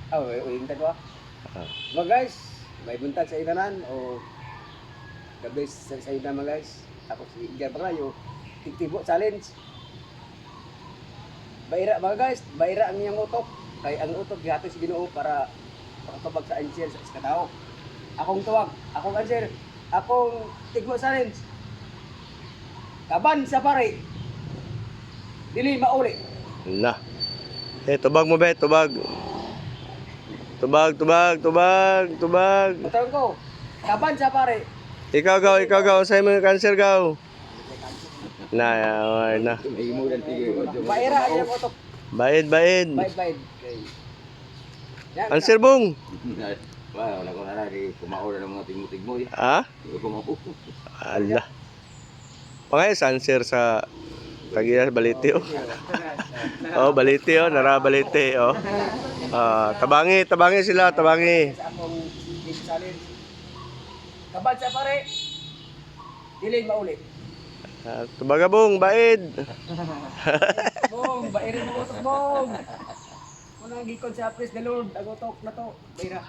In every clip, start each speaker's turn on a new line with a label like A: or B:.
A: Oh, yung tadwa.
B: Ah.
A: Mga guys, may buntag sa inanan o the best sa ina mga guys. Ako si Igor Panglayo, Tigtibo Challenge. Baira mga guys, baira ang iyang utok. Kay ang utok gihatag si Ginoo para makatubag sa answer sa iskatao. Akong tuwag, akong answer, akong Tigbo Challenge. Kaban sa pare. Dili mauli.
B: Na. Tubag mo be, tubag. Tubag.
A: Matawag ko, kaban sa pare.
B: Ikaw gaw, say mo yung cancer gaw. Na.
C: May mo dan tigil.
A: Baira ang iyang utok.
B: Bayad.
A: Bye. Okay. Yan,
B: Cancer bong.
C: Wala ko na di kumao na ng mga tigmo-tigmo eh.
B: Ha?
C: Di ko kumao.
B: Ala. Pangay cancer sa Tagiya Baliti oh. Oh, Baliti oh, nara Baliti oh. Tabangi sila, tabangi.
A: sa akong big challenge. Kaban sa pare. Dili mauli.
B: Tubaga bong, baid.
A: Bong, bairin mo utok bong. Unang gikon sa praise the Lord, agotok na to. Baira.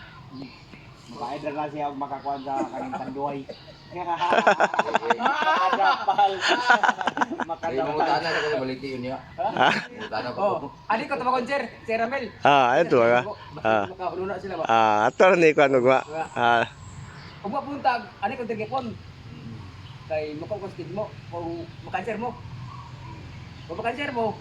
D: Makaid na siya makakuan sa kaning tanduay.
A: Makadapal.
C: Ay mo tana ko baliti yun ya. Tana
A: Oh,
C: ko.
A: ani ko tabakon sir, Sir Ramel.
B: Ayun tubaga.
A: Makauluna sila ba?
B: Ator ni ko ano gwa.
A: Kung mapuntag, ani ko tigipon. Kay mo ko mo kung makanser mo. Kung makanser mo,